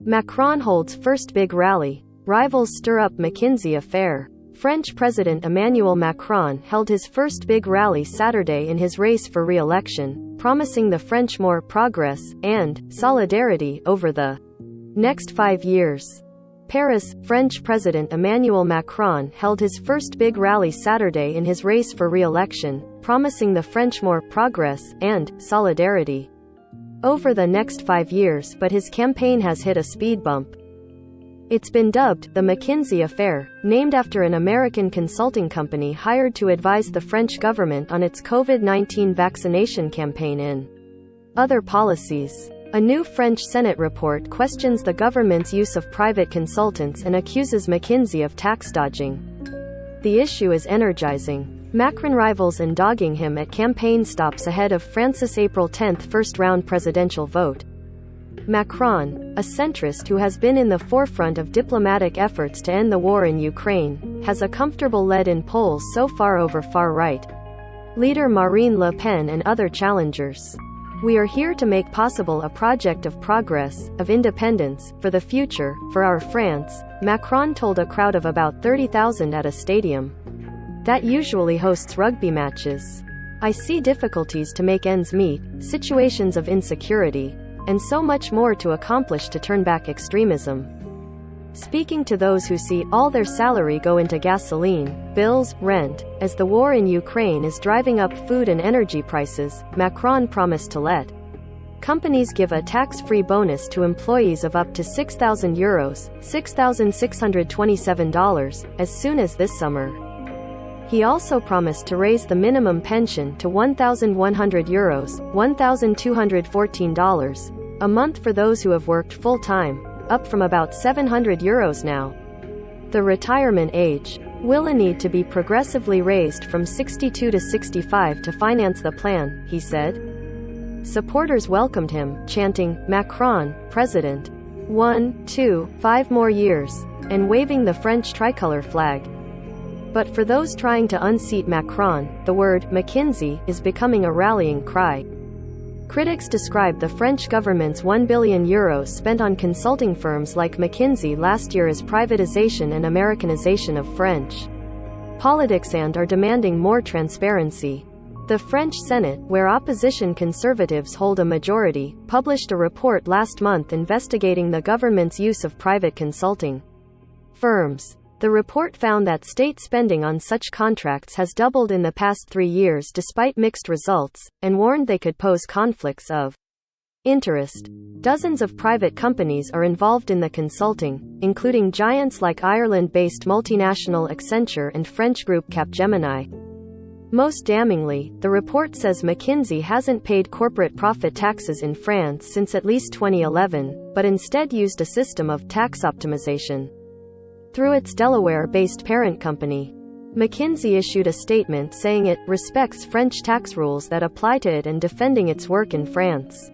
Macron holds first big rally. Rivals stir up McKinsey Affair. French President Emmanuel Macron held his first big rally Saturday in his race for re-election, promising the French more progress and solidarity over the next 5 years. Paris, French President Emmanuel Macron held his first big rally Saturday in his race for re-election, promising the French more progress and solidarity over the next 5 years, but his campaign has hit a speed bump. It's been dubbed the McKinsey Affair, named after an American consulting company hired to advise the French government on its COVID-19 vaccination campaign and other policies. A new French Senate report questions the government's use of private consultants and accuses McKinsey of tax dodging. The issue is energizing. Macron rivals and dogging him at campaign stops ahead of France's April 10 first-round presidential vote. Macron, a centrist who has been in the forefront of diplomatic efforts to end the war in Ukraine, has a comfortable lead in polls so far over far-right leader Marine Le Pen and other challengers. "We are here to make possible a project of progress, of independence, for the future, for our France," Macron told a crowd of about 30,000 at a stadium that usually hosts rugby matches. "I see difficulties to make ends meet, situations of insecurity, and so much more to accomplish to turn back extremism." Speaking to those who see all their salary go into gasoline, bills, rent, as the war in Ukraine is driving up food and energy prices, Macron promised to let companies give a tax-free bonus to employees of up to €6,000, $6,627, as soon as this summer. He also promised to raise the minimum pension to €1,100, $1,214, a month for those who have worked full-time, up from about €700 now. The retirement age will need to be progressively raised from 62 to 65 to finance the plan, he said. Supporters welcomed him, chanting, "Macron, President. 1, 2, 5 more years," and waving the French tricolor flag. But for those trying to unseat Macron, the word McKinsey is becoming a rallying cry. Critics describe the French government's €1 billion spent on consulting firms like McKinsey last year as privatization and Americanization of French politics and are demanding more transparency. The French Senate, where opposition conservatives hold a majority, published a report last month investigating the government's use of private consulting firms. The report found that state spending on such contracts has doubled in the past 3 years despite mixed results, and warned they could pose conflicts of interest. Dozens of private companies are involved in the consulting, including giants like Ireland-based multinational Accenture and French group Capgemini. Most damningly, the report says McKinsey hasn't paid corporate profit taxes in France since at least 2011, but instead used a system of tax optimization through its Delaware-based parent company. McKinsey issued a statement saying it respects French tax rules that apply to it and defending its work in France.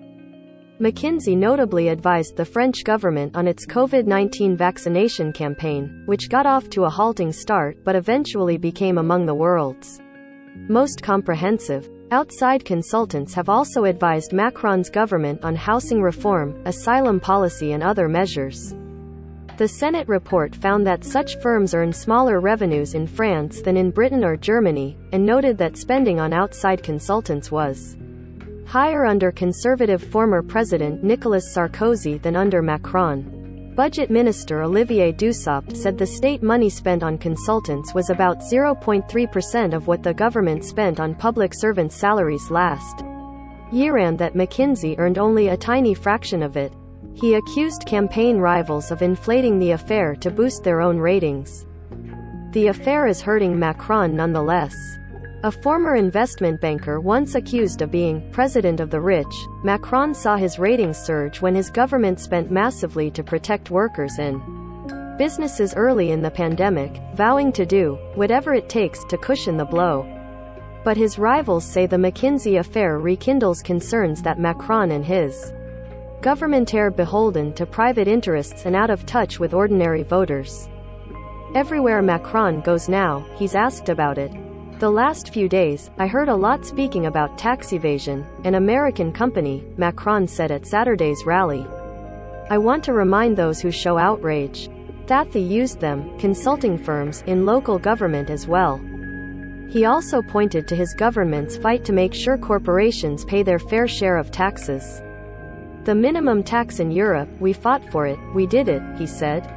McKinsey notably advised the French government on its COVID-19 vaccination campaign, which got off to a halting start but eventually became among the world's most comprehensive. Outside consultants have also advised Macron's government on housing reform, asylum policy and other measures. The Senate report found that such firms earn smaller revenues in France than in Britain or Germany, and noted that spending on outside consultants was higher under conservative former President Nicolas Sarkozy than under Macron. Budget Minister Olivier Dussopt said the state money spent on consultants was about 0.3% of what the government spent on public servants' salaries last year, and that McKinsey earned only a tiny fraction of it. He accused campaign rivals of inflating the affair to boost their own ratings. The affair is hurting Macron nonetheless. A former investment banker once accused of being president of the rich, Macron saw his ratings surge when his government spent massively to protect workers and businesses early in the pandemic, vowing to do whatever it takes to cushion the blow. But his rivals say the McKinsey affair rekindles concerns that Macron and his government are beholden to private interests and out of touch with ordinary voters. Everywhere Macron goes now, he's asked about it. "The last few days, I heard a lot speaking about tax evasion, an American company," Macron said at Saturday's rally. I want to remind those who show outrage that they used them, consulting firms, in local government as well. He also pointed to his government's fight to make sure corporations pay their fair share of taxes. The minimum tax in Europe, we fought for it, we did it, he said.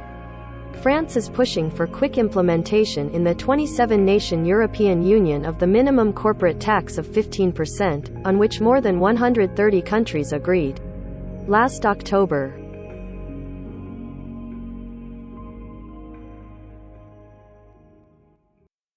France is pushing for quick implementation in the 27-nation European Union of the minimum corporate tax of 15%, on which more than 130 countries agreed last October.